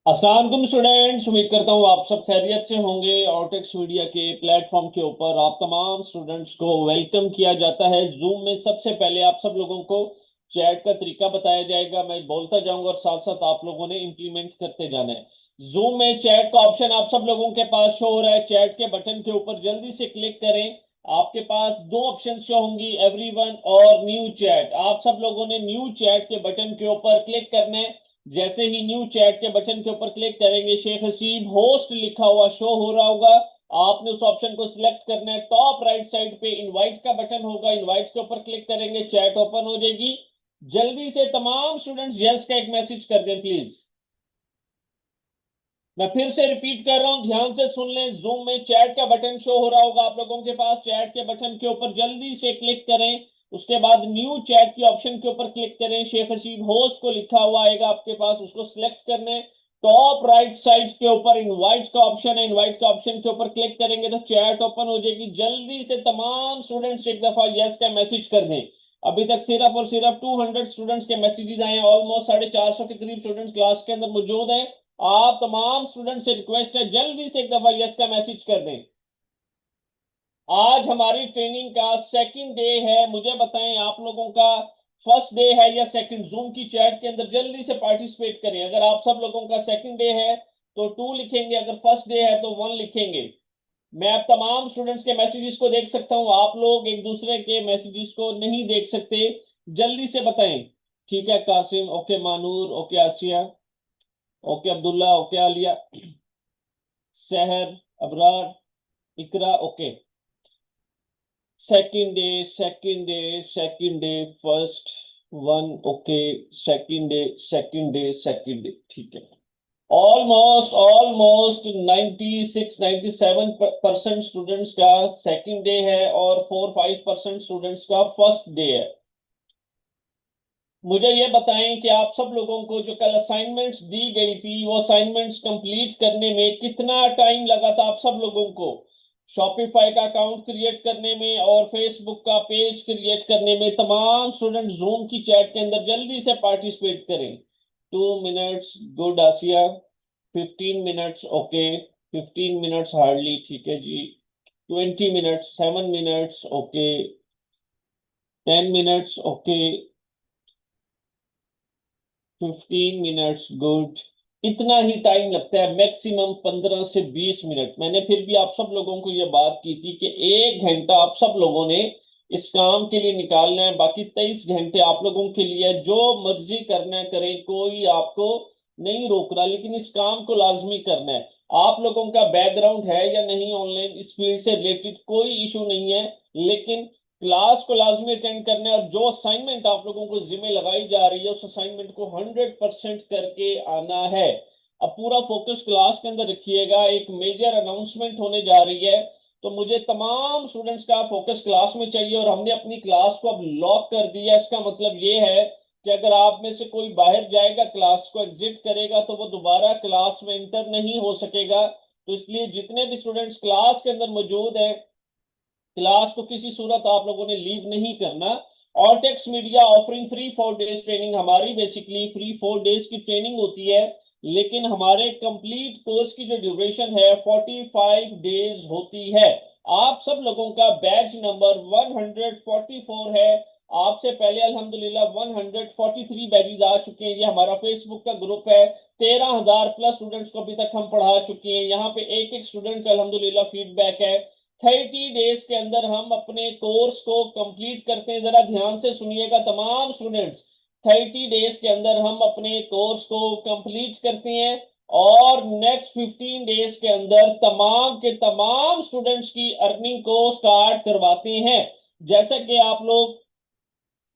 अस्सलाम वालेकुम स्टूडेंट्स, उम्मीद करता हूँ आप सब खैरियत से होंगे। ऑर्टेक्स मीडिया के प्लेटफॉर्म के ऊपर आप तमाम स्टूडेंट्स को वेलकम किया जाता है। जूम में सबसे पहले आप सब लोगों को चैट का तरीका बताया जाएगा, मैं बोलता जाऊंगा और साथ साथ आप लोगों ने इंप्लीमेंट करते जाना है। जूम में चैट का ऑप्शन आप सब लोगों के पास शो हो रहा है। चैट के बटन के ऊपर जल्दी से क्लिक करें। आपके पास दो ऑप्शन शो होंगी, एवरीवन और न्यू चैट। आप सब लोगों ने न्यू चैट के बटन के ऊपर क्लिक करना है। जैसे ही न्यू चैट के बटन के ऊपर क्लिक करेंगे, शेख हसीब होस्ट लिखा हुआ शो हो रहा होगा। आपने उस ऑप्शन को सिलेक्ट करना है। टॉप राइट साइड पे इनवाइट का बटन होगा, इनवाइट के ऊपर क्लिक करेंगे, चैट ओपन हो जाएगी। जल्दी से तमाम स्टूडेंट्स यस का एक मैसेज कर दें प्लीज। मैं फिर से रिपीट कर रहा हूं, ध्यान से सुन लें। जूम में चैट का बटन शो हो रहा होगा आप लोगों के पास। चैट के बटन के ऊपर जल्दी से क्लिक करें। उसके बाद न्यू चैट की ऑप्शन के ऊपर क्लिक करें। शेख हसीब होस्ट को लिखा हुआ आएगा आपके पास, उसको सिलेक्ट करने। टॉप राइट साइड के ऊपर इनवाइट का ऑप्शन है, इनवाइट का ऑप्शन के ऊपर क्लिक करेंगे तो चैट ओपन हो जाएगी। जल्दी से तमाम स्टूडेंट्स एक दफा यस का मैसेज कर दें। अभी तक सिर्फ और सिर्फ 200 स्टूडेंट्स के मैसेजेस आए हैं। ऑलमोस्ट 450 के करीब स्टूडेंट्स क्लास के अंदर मौजूद हैं। आप तमाम स्टूडेंट से रिक्वेस्ट है, जल्दी से एक दफा यस का मैसेज कर दें। आज हमारी ट्रेनिंग का सेकंड डे है। मुझे बताएं आप लोगों का फर्स्ट डे है या सेकंड? जूम की चैट के अंदर जल्दी से पार्टिसिपेट करें। अगर आप सब लोगों का सेकंड डे है तो 2 लिखेंगे, अगर फर्स्ट डे है तो 1 लिखेंगे। मैं अब तमाम स्टूडेंट्स के मैसेजेस को देख सकता हूं, आप लोग एक दूसरे के मैसेजेस को नहीं देख सकते। जल्दी से बताएं। ठीक है, Qasim okay, Manoor okay, Asiya okay, Abdullah okay, Aliya, Sahar, Abrar, Iqra okay. Second day, second day, second day, first 1 okay, second day, second day, second day, ठीक है। ऑलमोस्ट ऑलमोस्ट 96 97% स्टूडेंट्स का सेकंड डे है और 4 5% स्टूडेंट्स का फर्स्ट डे है। मुझे ये बताएं कि आप सब लोगों को जो कल असाइनमेंट्स दी गई थी वो असाइनमेंट्स कंप्लीट करने में कितना टाइम लगा था आप सब लोगों को? शॉपिफाई का अकाउंट क्रिएट करने में और फेसबुक का पेज क्रिएट करने में। तमाम स्टूडेंट जूम की चैट के अंदर जल्दी से पार्टिसिपेट करें। 2 मिनट्स, गुड आसिया। 15 मिनट्स ओके, 15 मिनट्स हार्डली, ठीक है जी। 20 minutes, 7 minutes okay, 10 minutes okay, 15 minutes good. इतना ही टाइम लगता है, मैक्सिमम 15 से 20 मिनट। मैंने फिर भी आप सब लोगों को यह बात की थी कि 1 घंटा आप सब लोगों ने इस काम के लिए निकालना है। बाकी 23 घंटे आप लोगों के लिए है। जो मर्जी करना है करें, कोई आपको नहीं रोक रहा, लेकिन इस काम को लाजमी करना है। आप लोगों का बैकग्राउंड है या नहीं ऑनलाइन इस फील्ड से रिलेटेड कोई इशू नहीं है, लेकिन क्लास को लाजमी अटेंड करना है। और जो असाइनमेंट आप लोगों को जिम्मे लगाई जा रही है उस असाइनमेंट को 100% करके आना है। अब पूरा फोकस क्लास के अंदर रखिएगा। एक मेजर अनाउंसमेंट होने जा रही है, तो मुझे तमाम स्टूडेंट्स का फोकस क्लास में चाहिए। और हमने अपनी क्लास को अब लॉक कर दिया। इसका मतलब ये है कि अगर आप में से कोई बाहर जाएगा, क्लास को एग्जिट करेगा, तो वो दोबारा क्लास में इंटर नहीं हो सकेगा। तो इसलिए जितने भी स्टूडेंट्स क्लास के अंदर मौजूद हैं, क्लास को किसी सूरत आप लोगों ने लीव नहीं करना। Ortex media offering free 4 days training. हमारी बेसिकली फ्री 4 डेज की ट्रेनिंग होती है, लेकिन हमारे कंप्लीट कोर्स की जो ड्यूरेशन है 45 डेज होती है। आप सब लोगों का बैच नंबर 144 है। आपसे पहले अल्हम्दुलिल्लाह 143 बैचेज आ चुके हैं। ये हमारा फेसबुक का ग्रुप है। 13,000 प्लस स्टूडेंट्स को अभी तक हम पढ़ा चुके हैं। यहाँ पे एक एक स्टूडेंट का अल्हम्दुलिल्लाह फीडबैक है। 30 डेज के अंदर हम अपने कोर्स को कंप्लीट करते हैं। जरा ध्यान से सुनिएगा तमाम स्टूडेंट्स। 30 डेज के अंदर हम अपने कोर्स को कंप्लीट करते हैं और नेक्स्ट 15 डेज के अंदर तमाम के तमाम स्टूडेंट्स की अर्निंग को स्टार्ट करवाते हैं। जैसा कि आप लोग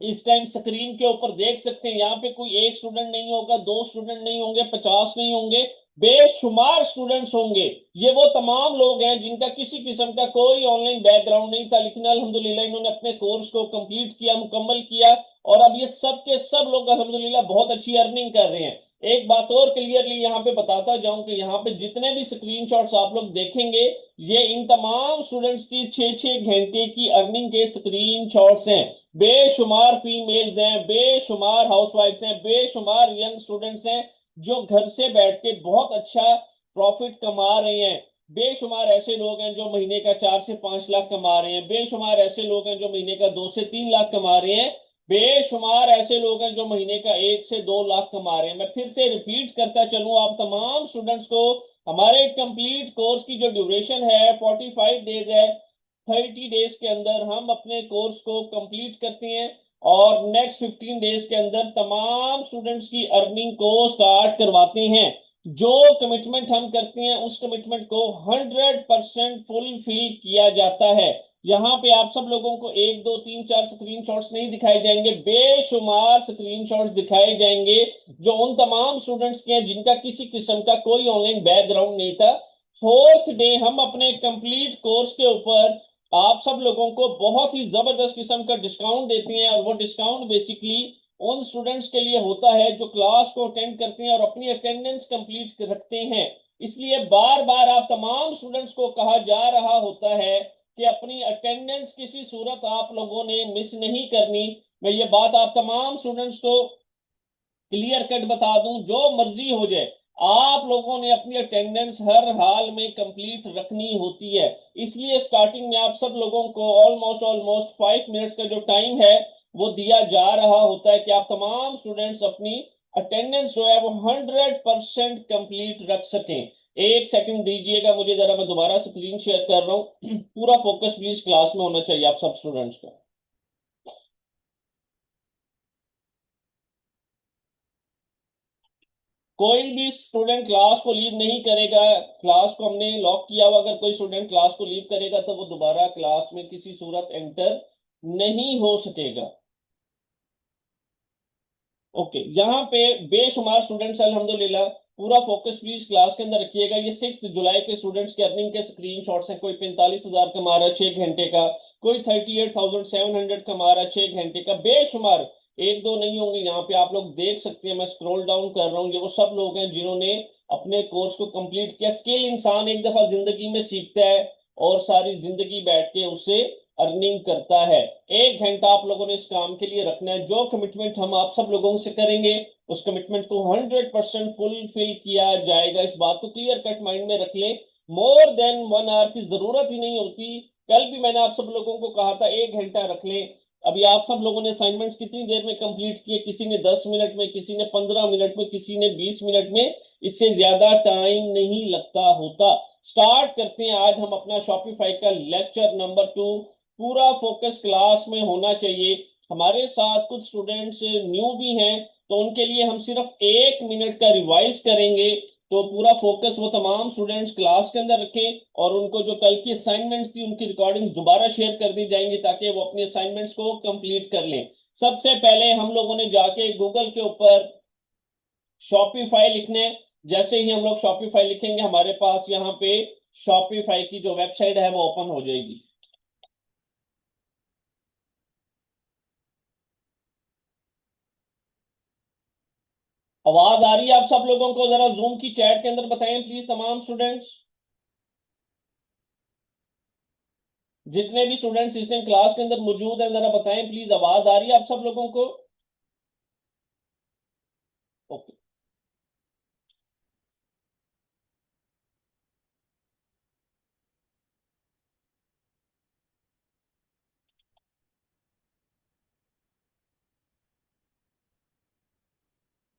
इस टाइम स्क्रीन के ऊपर देख सकते हैं, यहाँ पे कोई एक स्टूडेंट नहीं होगा, दो स्टूडेंट नहीं होंगे, 50 नहीं होंगे, बेशुमार स्टूडेंट्स होंगे। ये वो तमाम लोग हैं जिनका किसी किस्म का कोई ऑनलाइन बैकग्राउंड नहीं था, लेकिन अल्हम्दुलिल्लाह इन्होंने अपने कोर्स को कंप्लीट किया, मुकम्मल किया। और अब ये सब के सब लोग अल्हम्दुलिल्लाह बहुत अच्छी अर्निंग कर रहे हैं। एक बात और क्लियरली यहाँ पे बताता जाऊं कि यहाँ पे जितने भी स्क्रीनशॉट्स आप लोग देखेंगे, ये इन तमाम स्टूडेंट्स की 6 6 घंटे की अर्निंग के स्क्रीनशॉट्स हैं। बेशुमार फीमेल्स हैं, बेशुमार हाउसवाइफ्स हैं, बेशुमार यंग स्टूडेंट्स हैं। जो घर से बैठ के बहुत अच्छा प्रॉफिट कमा रहे हैं। बेशुमार ऐसे लोग हैं जो महीने का 4 से 5 लाख कमा रहे हैं। बेशुमार ऐसे लोग हैं जो महीने का 2 से 3 लाख कमा रहे हैं। बेशुमार ऐसे लोग हैं जो महीने का 1 से 2 लाख कमा रहे हैं। मैं फिर से रिपीट करता चलूं आप तमाम स्टूडेंट्स को, हमारे कंप्लीट कोर्स की जो ड्यूरेशन है 45 डेज है। 30 डेज के अंदर हम अपने कोर्स को कंप्लीट करते हैं और नेक्स्ट 15 डेज के अंदर तमाम स्टूडेंट्स की अर्निंग को स्टार्ट करवाते हैं। जो कमिटमेंट हम करते हैं उस कमिटमेंट को 100% फुलफिल किया जाता है। यहाँ पे आप सब लोगों को 1 2 3 4 स्क्रीनशॉट्स नहीं दिखाए जाएंगे, बेशुमार स्क्रीनशॉट्स दिखाए जाएंगे जो उन तमाम स्टूडेंट्स के हैं जिनका किसी किस्म का कोई ऑनलाइन बैकग्राउंड नहीं था। फोर्थ डे हम अपने कंप्लीट कोर्स के ऊपर आप सब लोगों को बहुत ही जबरदस्त किस्म का डिस्काउंट देते हैं, और वो डिस्काउंट बेसिकली उन स्टूडेंट्स के लिए होता है जो क्लास को अटेंड करते हैं और अपनी अटेंडेंस कंप्लीट रखते हैं। इसलिए बार बार आप तमाम स्टूडेंट्स को कहा जा रहा होता है कि अपनी अटेंडेंस किसी सूरत आप लोगों ने मिस नहीं करनी। मैं ये बात आप तमाम स्टूडेंट्स को क्लियर कट बता दूं, जो मर्जी हो जाए आप लोगों ने अपनी अटेंडेंस हर हाल में कंप्लीट रखनी होती है। इसलिए स्टार्टिंग में आप सब लोगों को ऑलमोस्ट ऑलमोस्ट 5 मिनट्स का जो टाइम है वो दिया जा रहा होता है कि आप तमाम स्टूडेंट्स अपनी अटेंडेंस जो है वो 100% कंप्लीट रख सकें। एक सेकंड दीजिएगा मुझे जरा, मैं दोबारा स्क्रीन शेयर कर रहा हूँ। पूरा फोकस प्लीज क्लास में होना चाहिए आप सब स्टूडेंट्स का। कोई भी स्टूडेंट क्लास को लीव नहीं करेगा। क्लास को हमने लॉक किया हुआ, अगर कोई स्टूडेंट क्लास को लीव करेगा तो वो दोबारा क्लास में किसी सूरत एंटर नहीं हो सकेगा। ओके, यहाँ पे बेशुमार स्टूडेंट्स अल्हम्दुलिल्लाह, पूरा फोकस प्लीज क्लास के अंदर रखिएगा। ये 6 जुलाई के स्टूडेंट्स के अर्निंग के स्क्रीनशॉट्स हैं। कोई 45,000 कमा रहा है 6 घंटे का, कोई 38,700 कमा रहा है 6 घंटे का। बेशुमार, एक दो नहीं होंगे यहाँ पे, आप लोग देख सकते हैं। मैं स्क्रॉल डाउन कर रहा हूँ, ये वो सब लोग हैं जिन्होंने अपने कोर्स को कंप्लीट किया। स्किल इंसान एक दफा जिंदगी में सीखता है और सारी जिंदगी बैठ के उसे अर्निंग करता है। 1 घंटा आप लोगों ने इस काम के लिए रखना है। जो कमिटमेंट हम आप सब लोगों से करेंगे उस कमिटमेंट को 100% फुलफिल किया जाएगा। इस बात को क्लियर कट माइंड में रख लें। मोर देन 1 आवर की जरूरत ही नहीं होती। कल भी मैंने आप सब लोगों को कहा था 1 घंटा रख लें। अभी आप सब लोगों ने असाइनमेंट्स कितनी देर में कंप्लीट किए? किसी ने 10 मिनट में, किसी ने 15 मिनट में, किसी ने 20 मिनट में। इससे ज्यादा टाइम नहीं लगता होता। स्टार्ट करते हैं आज हम अपना शॉपिफाई का लेक्चर नंबर 2। पूरा फोकस क्लास में होना चाहिए। हमारे साथ कुछ स्टूडेंट्स न्यू भी हैं, तो उनके लिए हम सिर्फ 1 मिनट का रिवाइज करेंगे। तो पूरा फोकस वो तमाम स्टूडेंट्स क्लास के अंदर रखें, और उनको जो कल की असाइनमेंट्स थी उनकी रिकॉर्डिंग्स दोबारा शेयर कर दी जाएंगी ताकि वो अपनी असाइनमेंट्स को कंप्लीट कर लें। सबसे पहले हम लोगों ने जाके गूगल के ऊपर शॉपिफाई लिखने। जैसे ही हम लोग शॉपिफाई लिखेंगे हमारे पास यहाँ पे शॉपिफाई की जो वेबसाइट है वो ओपन हो जाएगी। आवाज आ रही है आप सब लोगों को? जरा जूम की चैट के अंदर बताएं प्लीज तमाम स्टूडेंट्स। जितने भी स्टूडेंट्स इस टाइम क्लास के अंदर मौजूद हैं जरा बताएं प्लीज, आवाज आ रही है आप सब लोगों को? ओके,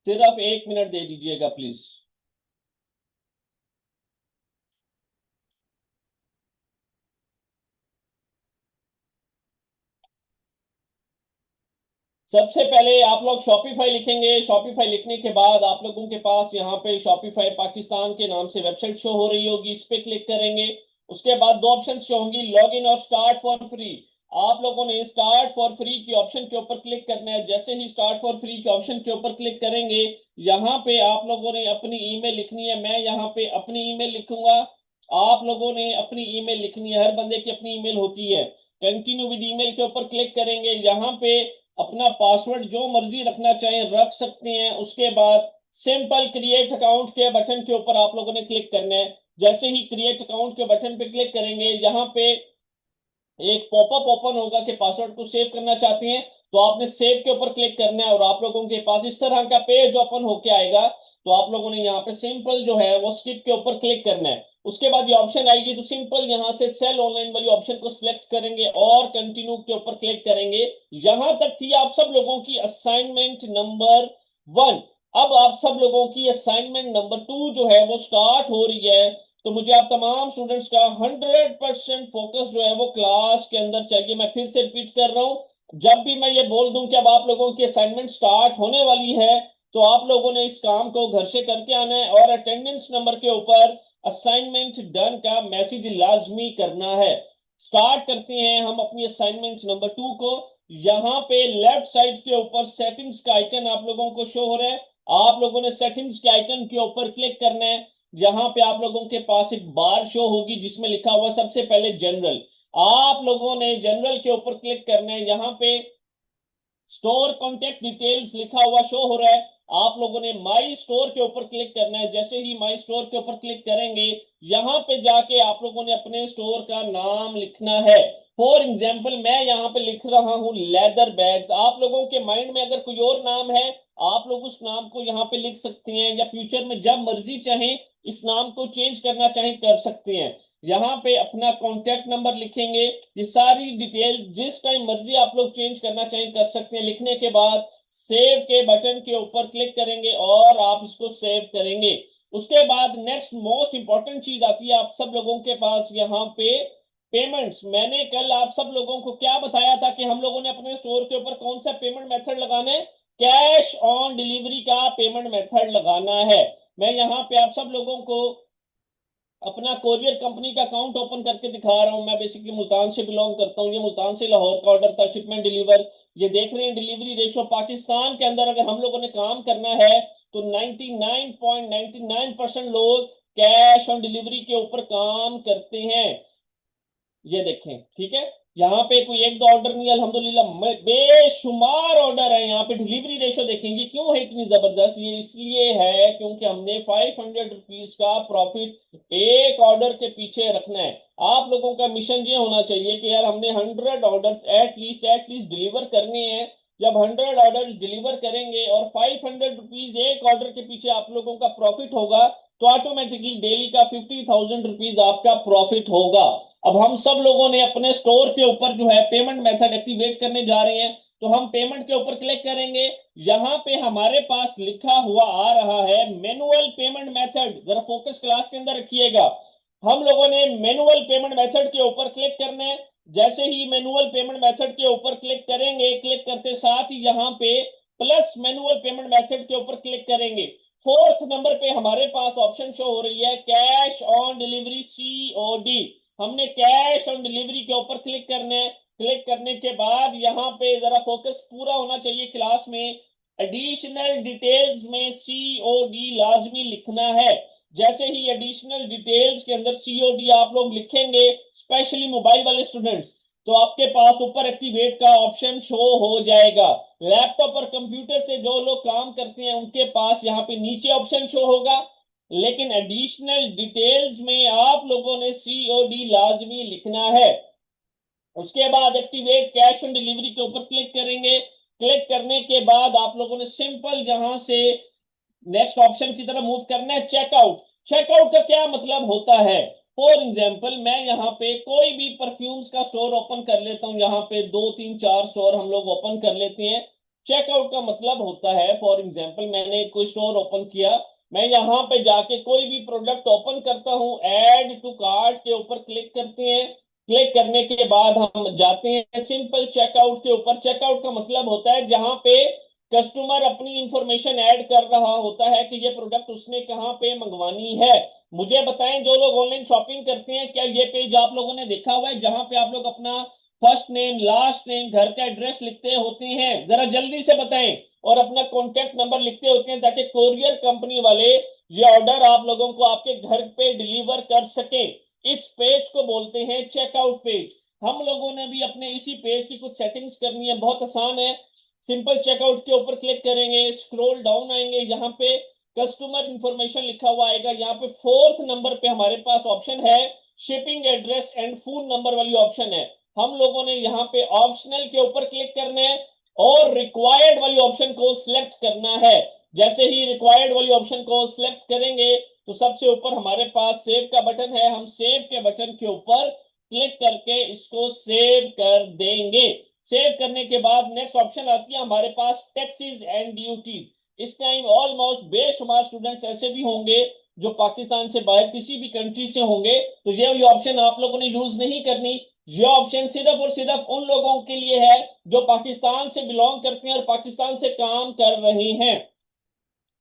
सिर्फ 1 मिनट दे दीजिएगा प्लीज। सबसे पहले आप लोग शॉपिफाई लिखेंगे। शॉपिफाई लिखने के बाद आप लोगों के पास यहाँ पे शॉपिफाई पाकिस्तान के नाम से वेबसाइट शो हो रही होगी, इस पे क्लिक करेंगे। उसके बाद दो ऑप्शन शो होंगी, लॉग इन और स्टार्ट फॉर फ्री। आप लोगों ने स्टार्ट फॉर फ्री के ऑप्शन के ऊपर क्लिक करना है। जैसे ही स्टार्ट फॉर फ्री के ऑप्शन के ऊपर क्लिक करेंगे, यहाँ पे आप लोगों ने अपनी ईमेल लिखनी है। मैं यहाँ पे अपनी ईमेल लिखूंगा, आप लोगों ने अपनी ईमेल लिखनी है। हर बंदे की अपनी ईमेल होती है। कंटिन्यू विद ईमेल के ऊपर क्लिक करेंगे। यहाँ पे अपना पासवर्ड जो मर्जी रखना चाहें रख सकते हैं। उसके बाद सिंपल क्रिएट अकाउंट के बटन के ऊपर आप लोगों ने क्लिक करना है। जैसे ही क्रिएट अकाउंट के बटन पे क्लिक करेंगे, यहाँ पे एक पॉपअप ओपन होगा कि पासवर्ड को सेव करना चाहते हैं, तो आपने सेव के ऊपर क्लिक करना है और आप लोगों के पास इस तरह का पेज ओपन होके आएगा। तो आप लोगों ने यहाँ पे सिंपल जो है वो स्किप के ऊपर क्लिक करना है। उसके बाद ये ऑप्शन आएगी तो सिंपल यहाँ से सेल ऑनलाइन वाली ऑप्शन को सिलेक्ट करेंगे और कंटिन्यू के ऊपर क्लिक करेंगे। यहां तक थी आप सब लोगों की असाइनमेंट नंबर 1। अब आप सब लोगों की असाइनमेंट नंबर 2 जो है वो स्टार्ट हो रही है। तो मुझे आप तमाम स्टूडेंट्स का 100% फोकस जो है वो क्लास के अंदर चाहिए। मैं फिर से रिपीट कर रहा हूं, जब भी मैं ये बोल दूं कि अब आप लोगों की असाइनमेंट स्टार्ट होने वाली है तो आप लोगों ने इस काम को घर से करके आना है और अटेंडेंस नंबर के ऊपर असाइनमेंट डन का मैसेज लाजमी करना है। स्टार्ट करते हैं हम अपनी असाइनमेंट नंबर 2 को। यहाँ पे लेफ्ट साइड के ऊपर सेटिंग्स का आइकन आप लोगों को शो हो रहा है। आप लोगों ने सेटिंग्स के आइकन के ऊपर क्लिक करना है। यहाँ पे आप लोगों के पास एक बार शो होगी जिसमें लिखा हुआ सबसे पहले जनरल। आप लोगों ने जनरल के ऊपर क्लिक करना है। यहाँ पे स्टोर कॉन्टेक्ट डिटेल्स लिखा हुआ शो हो रहा है। आप लोगों ने माई स्टोर के ऊपर क्लिक करना है। जैसे ही माई स्टोर के ऊपर क्लिक करेंगे यहां पे जाके आप लोगों ने अपने स्टोर का नाम लिखना है। फॉर एग्जाम्पल मैं यहाँ पे लिख रहा हूं लेदर बैग्स। आप लोगों के माइंड में अगर कोई और नाम है आप लोग उस नाम को यहाँ पे लिख सकते हैं या फ्यूचर में जब मर्जी चाहें इस नाम को चेंज करना चाहें कर सकते हैं। यहाँ पे अपना कॉन्टेक्ट नंबर लिखेंगे। ये सारी डिटेल जिस टाइम मर्जी आप लोग चेंज करना चाहें कर सकते हैं। लिखने के बाद सेव के बटन के ऊपर क्लिक करेंगे और आप इसको सेव करेंगे। उसके बाद नेक्स्ट मोस्ट इंपॉर्टेंट चीज आती है आप सब लोगों के पास यहाँ पे पेमेंट्स। मैंने कल आप सब लोगों को क्या बताया था कि हम लोगों ने अपने स्टोर के ऊपर कौन सा पेमेंट मेथड लगाना है? कैश ऑन डिलीवरी का पेमेंट मेथड लगाना है। मैं यहाँ पे आप सब लोगों को अपना कोरियर कंपनी का अकाउंट ओपन करके दिखा रहा हूं। मैं बेसिकली मुल्तान से बिलोंग करता हूं। ये मुल्तान से लाहौर का ऑर्डर था, शिपमेंट डिलीवर। ये देख रहे हैं डिलीवरी रेशो। पाकिस्तान के अंदर अगर हम लोगों ने काम करना है तो 99.99% लोग कैश ऑन डिलीवरी के ऊपर काम करते हैं। ये देखें, ठीक है। यहाँ पे कोई एक दो ऑर्डर नहीं, अल्हम्दुलिल्लाह बेशुमार ऑर्डर है। यहाँ पे डिलीवरी रेशो देखेंगे क्यों है इतनी जबरदस्त। ये इसलिए है क्योंकि हमने 500 रुपीज का प्रॉफिट एक ऑर्डर के पीछे रखना है। आप लोगों का मिशन ये होना चाहिए कि यार हमने 100 ऑर्डर्स एटलीस्ट डिलीवर करने हैं। जब 100 ऑर्डर्स डिलीवर करेंगे और 500 रुपीज एक ऑर्डर के पीछे आप लोगों का प्रॉफिट होगा तो ऑटोमेटिकली डेली का 50,000 रुपीज आपका प्रॉफिट होगा। अब हम सब लोगों ने अपने स्टोर के ऊपर जो है पेमेंट मेथड एक्टिवेट करने जा रहे हैं। तो हम पेमेंट के ऊपर क्लिक करेंगे। यहां पे हमारे पास लिखा हुआ आ रहा है मैनुअल पेमेंट मेथड। जरा फोकस क्लास के अंदर रखिएगा। हम लोगों ने मैनुअल पेमेंट मेथड के ऊपर क्लिक करना है। जैसे ही मैनुअल पेमेंट मेथड के ऊपर क्लिक करेंगे, क्लिक करते साथ ही यहाँ पे प्लस मैनुअल पेमेंट मेथड के ऊपर क्लिक करेंगे। फोर्थ नंबर पे हमारे पास ऑप्शन शो हो रही है कैश ऑन डिलीवरी COD। हमने कैश ऑन डिलीवरी के ऊपर क्लिक करना है। क्लिक करने के बाद यहाँ पे जरा फोकस पूरा होना चाहिए क्लास में। एडिशनल डिटेल्स में COD लाजमी लिखना है। जैसे ही एडिशनल डिटेल्स के अंदर COD आप लोग लिखेंगे, स्पेशली मोबाइल वाले स्टूडेंट्स, तो आपके पास ऊपर एक्टिवेट का ऑप्शन शो हो जाएगा। लैपटॉप और कंप्यूटर से जो लोग काम करते हैं उनके पास यहाँ पे नीचे ऑप्शन शो होगा। लेकिन एडिशनल डिटेल्स में आप लोगों ने COD लाजमी लिखना है। उसके बाद एक्टिवेट कैश ऑन डिलीवरी के ऊपर क्लिक करेंगे। क्लिक करने के बाद आप लोगों ने सिंपल यहां से नेक्स्ट ऑप्शन की तरफ मूव करना है चेकआउट। चेकआउट का क्या मतलब होता है? फॉर एग्जाम्पल मैं यहाँ पे कोई भी परफ्यूम्स का स्टोर ओपन कर लेता हूँ। यहाँ पे 2 3 4 स्टोर हम लोग ओपन कर लेते हैं। चेकआउट का मतलब होता है, फॉर एग्जाम्पल मैंने कोई स्टोर ओपन किया, मैं यहाँ पे जाके कोई भी प्रोडक्ट ओपन करता हूँ, ऐड टू कार्ट के ऊपर क्लिक करते हैं। क्लिक करने के बाद हम जाते हैं सिंपल चेकआउट के ऊपर। चेकआउट का मतलब होता है जहां पे कस्टमर अपनी इंफॉर्मेशन ऐड कर रहा होता है कि ये प्रोडक्ट उसने कहाँ पे मंगवानी है। मुझे बताएं जो लोग ऑनलाइन शॉपिंग करते हैं, क्या ये पेज आप लोगों ने देखा हुआ है जहां पे आप लोग अपना फर्स्ट नेम, लास्ट नेम, घर का एड्रेस लिखते होते हैं? जरा जल्दी से बताएं। और अपना कॉन्टेक्ट नंबर लिखते होते हैं ताकि कोरियर कंपनी वाले ये ऑर्डर आप लोगों को आपके घर पे डिलीवर कर सके। इस पेज को बोलते हैं चेकआउट पेज। हम लोगों ने भी अपने इसी पेज की कुछ सेटिंग्स करनी है, बहुत आसान है। सिंपल चेकआउट के ऊपर क्लिक करेंगे, स्क्रॉल डाउन आएंगे, यहाँ पे कस्टमर इंफॉर्मेशन लिखा हुआ आएगा। यहाँ पे फोर्थ नंबर पे हमारे पास ऑप्शन है shipping address and phone number वाली ऑप्शन है। हम लोगों ने यहाँ पे ऑप्शनल के ऊपर क्लिक करना है और रिक्वायर्ड वाली ऑप्शन को सिलेक्ट करना है। जैसे ही रिक्वायर्ड वाली ऑप्शन को सिलेक्ट करेंगे तो सबसे ऊपर हमारे पास सेव का बटन है, हम सेव के बटन के ऊपर क्लिक करके इसको सेव कर देंगे। सेव करने के बाद नेक्स्ट ऑप्शन आती है हमारे पास टैक्सेस एंड ड्यूटीज। इस टाइम ऑलमोस्ट बेशुमार स्टूडेंट्स ऐसे भी होंगे जो पाकिस्तान से बाहर किसी भी कंट्री से होंगे, तो ये वाली ऑप्शन आप लोगों ने यूज नहीं करनी। ये ऑप्शन सिर्फ और सिर्फ उन लोगों के लिए है जो पाकिस्तान से बिलोंग करते हैं और पाकिस्तान से काम कर रहे हैं।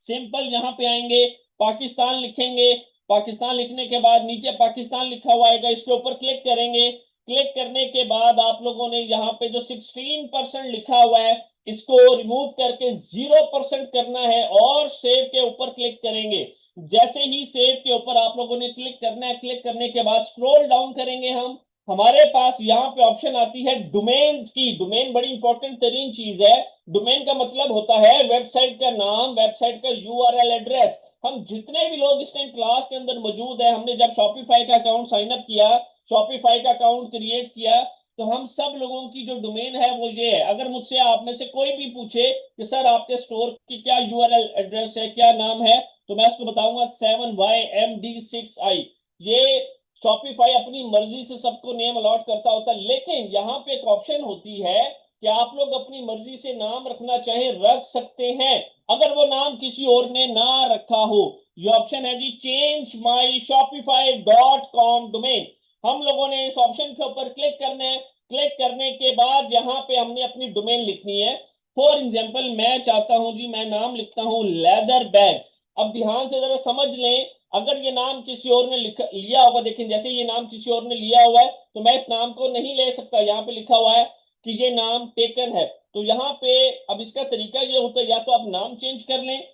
सिंपल यहां पे आएंगे, पाकिस्तान लिखेंगे, पाकिस्तान लिखने के बाद नीचे पाकिस्तान लिखा हुआ आएगा, इसके ऊपर क्लिक करेंगे। क्लिक करने के बाद आप लोगों ने यहाँ पे जो 16% लिखा हुआ है इसको रिमूव करके 0% करना है और सेव के ऊपर क्लिक करेंगे। जैसे ही सेव के ऊपर आप लोगों ने क्लिक करना है, क्लिक करने के बाद स्क्रॉल डाउन करेंगे हम, हमारे पास यहाँ पे ऑप्शन आती है डोमेन्स की। डोमेन बड़ी इंपॉर्टेंट तरीन चीज है। डोमेन का मतलब होता है वेबसाइट का नाम, वेबसाइट का यूआरएल एड्रेस। हम जितने भी लोग इस टाइम क्लास के अंदर मौजूद है, हमने जब शॉपिफाई का अकाउंट साइन अप किया, शॉपिफाई का अकाउंट क्रिएट किया, तो हम सब लोगों की जो डोमेन है वो ये है। अगर मुझसे आप में से कोई भी पूछे कि सर आपके स्टोर की क्या यूआरएल एड्रेस है, क्या नाम है, तो मैं उसको बताऊंगा 7YMD6I। ये शॉपिफाई अपनी मर्जी से सबको नेम अलॉट करता होता है, लेकिन यहाँ पे एक ऑप्शन होती है कि आप लोग अपनी मर्जी से नाम रखना चाहे रख सकते हैं अगर वो नाम किसी और ने ना रखा हो। ये ऑप्शन है जी change my Shopify dot com domain. हम लोगों ने इस ऑप्शन के ऊपर क्लिक करना है। क्लिक करने के बाद यहाँ पे हमने अपनी डोमेन लिखनी है। फॉर एग्जाम्पल मैं चाहता हूं जी, मैं नाम लिखता हूं लेदर बैग्स। अब ध्यान से जरा समझ लें, अगर ये नाम किसी और ने लिया होगा, देखें जैसे ये नाम किसी और ने लिया हुआ है तो मैं इस नाम को नहीं ले सकता। यहाँ पे लिखा हुआ है कि ये नाम टेकन है, तो यहाँ पे अब इसका तरीका ये होता है, या तो आप नाम चेंज कर लें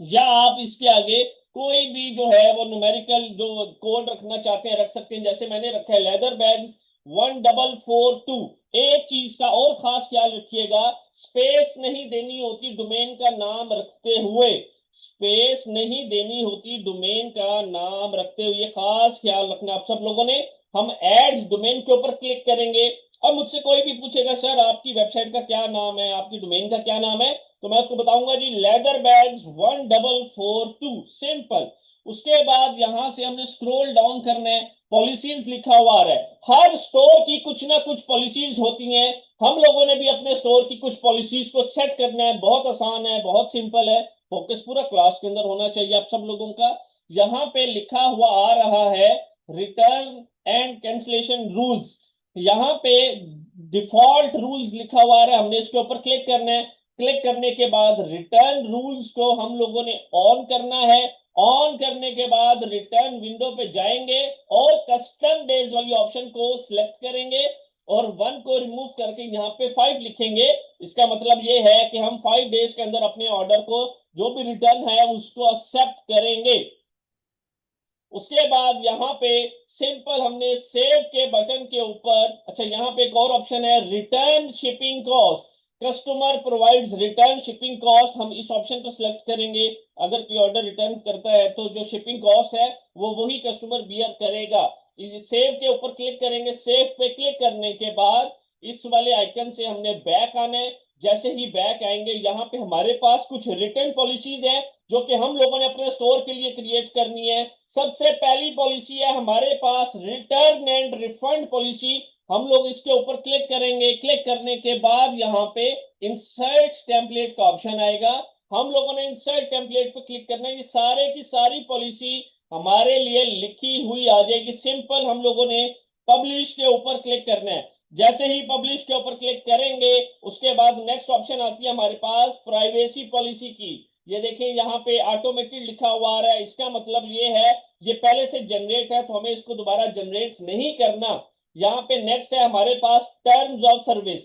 या आप इसके आगे कोई भी जो है वो न्यूमेरिकल जो कोड रखना चाहते हैं रख सकते हैं। जैसे मैंने रखा है लेदर बैग्स 1442। एक चीज का और खास ख्याल रखिएगा, स्पेस नहीं देनी होती डोमेन का नाम रखते हुए, स्पेस नहीं देनी होती डोमेन का नाम रखते हुए, खास ख्याल रखना आप सब लोगों ने। हम ऐड डोमेन के ऊपर क्लिक करेंगे। अब मुझसे कोई भी पूछेगा सर आपकी वेबसाइट का क्या नाम है, आपकी डोमेन का क्या नाम है, तो मैं उसको बताऊंगा जी लेदर बैग्स 1442, सिंपल। उसके बाद यहां से हमने स्क्रॉल डाउन करना है, पॉलिसीज लिखा हुआ आ रहा है। हर स्टोर की कुछ ना कुछ पॉलिसीज होती हैं, हम लोगों ने भी अपने स्टोर की कुछ पॉलिसीज को सेट करना है। बहुत आसान है, बहुत सिंपल है, फोकस पूरा क्लास के अंदर होना चाहिए आप सब लोगों का। यहाँ पे लिखा हुआ आ रहा है रिटर्न एंड कैंसिलेशन रूल्स। यहाँ पे डिफॉल्ट रूल्स लिखा हुआ है, हमने इसके ऊपर क्लिक करना है। क्लिक करने के बाद रिटर्न रूल्स को हम लोगों ने ऑन करना है। ऑन करने के बाद रिटर्न विंडो पे जाएंगे और कस्टम डेज वाली ऑप्शन को सिलेक्ट करेंगे और 1 को रिमूव करके यहाँ पे 5 लिखेंगे। इसका मतलब ये है कि हम 5 डेज के अंदर अपने ऑर्डर को जो भी रिटर्न है उसको एक्सेप्ट करेंगे। उसके बाद यहाँ पे सिंपल हमने सेव के बटन के ऊपर, अच्छा यहाँ पे एक और ऑप्शन है return shipping cost, customer provides return shipping cost, हम इस ऑप्शन को सिलेक्ट करेंगे। अगर कोई ऑर्डर रिटर्न करता है तो जो शिपिंग कॉस्ट है वो वही कस्टमर बियर करेगा। सेव के ऊपर क्लिक करेंगे। सेव पे क्लिक करने के बाद इस वाले आइकन से हमने बैक आना है। जैसे ही बैक आएंगे यहाँ पे हमारे पास कुछ रिटर्न पॉलिसीज है जो कि हम लोगों ने अपने स्टोर के लिए क्रिएट करनी है। सबसे पहली पॉलिसी है हमारे पास रिटर्न एंड रिफंड पॉलिसी। हम लोग इसके ऊपर क्लिक करेंगे। क्लिक करने के बाद यहाँ पे इंसर्ट टेम्पलेट का ऑप्शन आएगा, हम लोगों ने इंसर्ट टेम्पलेट पे क्लिक करना है। ये सारे की सारी पॉलिसी हमारे लिए लिखी हुई आ जाएगी। सिंपल हम लोगों ने पब्लिश के ऊपर क्लिक करना है। जैसे ही पब्लिश के ऊपर क्लिक करेंगे उसके बाद नेक्स्ट ऑप्शन आती है हमारे पास प्राइवेसी पॉलिसी की। ये देखिए यहाँ पे ऑटोमेटेड लिखा हुआ आ रहा है, इसका मतलब ये है ये पहले से जनरेट है तो हमें इसको दोबारा जनरेट नहीं करना। यहाँ पे नेक्स्ट है हमारे पास टर्म्स ऑफ सर्विस।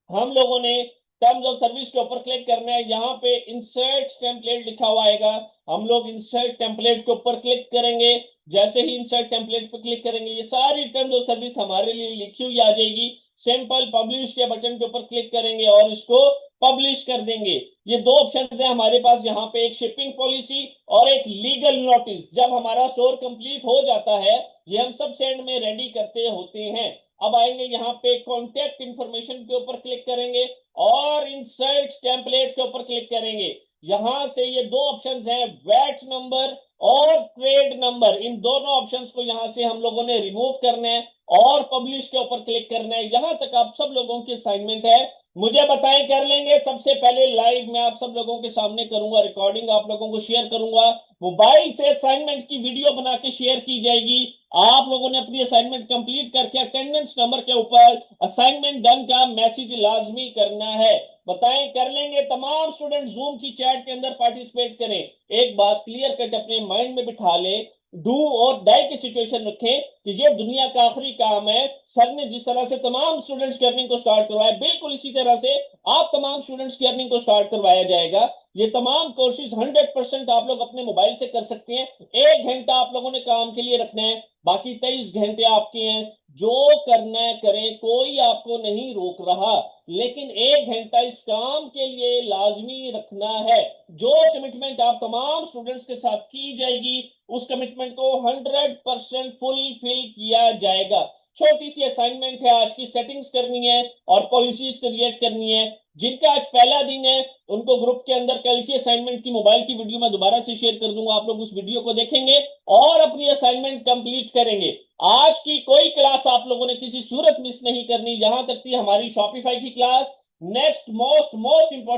हम लोगों ने टर्म्स ऑफ सर्विस के ऊपर क्लिक करना है। यहाँ पे इंसर्ट टेम्पलेट लिखा हुआ आएगा, हम लोग इंसर्ट टेम्पलेट के ऊपर क्लिक करेंगे। जैसे ही इंसर्ट टेम्पलेट पर क्लिक करेंगे ये सारी टर्म्स ऑफ सर्विस हमारे लिए लिखी हुई आ जाएगी। सिंपल पब्लिश के बटन के ऊपर क्लिक करेंगे और इसको पब्लिश कर देंगे। ये दो ऑप्शन है हमारे पास यहाँ पे, एक शिपिंग पॉलिसी और एक लीगल नोटिस। जब हमारा स्टोर कंप्लीट हो जाता है ये हम सब सेंड में रेडी करते होते हैं। अब आएंगे यहाँ पे कॉन्टेक्ट इंफॉर्मेशन के ऊपर क्लिक करेंगे और इंसर्ट टेम्पलेट के ऊपर क्लिक करेंगे। यहां से ये दो ऑप्शंस हैं, वैट नंबर और ट्रेड नंबर, इन दोनों ऑप्शंस को यहां से हम लोगों ने रिमूव करना है और पब्लिश के ऊपर क्लिक करना है। यहां तक आप सब लोगों की असाइनमेंट है, मुझे बताएं कर लेंगे। सबसे पहले लाइव मैं आप सब लोगों के सामने करूंगा, रिकॉर्डिंग आप लोगों को शेयर करूंगा, मोबाइल से असाइनमेंट की वीडियो बना के शेयर की जाएगी। आप लोगों ने अपनी असाइनमेंट कंप्लीट करके अटेंडेंस नंबर के ऊपर असाइनमेंट डन का मैसेज लाजमी करना है। बताएं कर लेंगे? तमाम स्टूडेंट जूम की चैट के अंदर पार्टिसिपेट करें। एक बात क्लियर कट अपने माइंड में बिठा ले, डू और डाई की सिचुएशन रखें कि ये दुनिया का आखिरी काम है। सर ने जिस तरह से तमाम स्टूडेंट्स की अर्निंग को स्टार्ट करवाया, बिल्कुल इसी तरह से आप तमाम स्टूडेंट्स की अर्निंग को स्टार्ट करवाया जाएगा। ये तमाम कोर्सेज 100% आप लोग अपने मोबाइल से कर सकते हैं। 1 घंटा आप लोगों ने काम के लिए रखना है, बाकी 23 घंटे आपके हैं। जो करना है करें, कोई आपको नहीं रोक रहा, लेकिन 1 घंटा इस काम के लिए लाजमी रखना है। जो कमिटमेंट आप तमाम स्टूडेंट्स के साथ की जाएगी, उस कमिटमेंट को 100% फुलफिल किया जाएगा। छोटी सी असाइनमेंट है, आज की सेटिंग्स करनी है और पॉलिसीज क्रिएट करनी है। जिनका आज पहला दिन है उनको ग्रुप के अंदर कल की असाइनमेंट की मोबाइल की वीडियो मैं दोबारा से शेयर कर दूंगा, आप लोग उस वीडियो को देखेंगे और अपनी असाइनमेंट कंप्लीट करेंगे। आज की कोई क्लास आप लोगों ने किसी सूरत मिस नहीं करनी, यहां तक थी हमारी शॉपिफाई की क्लास। Next most important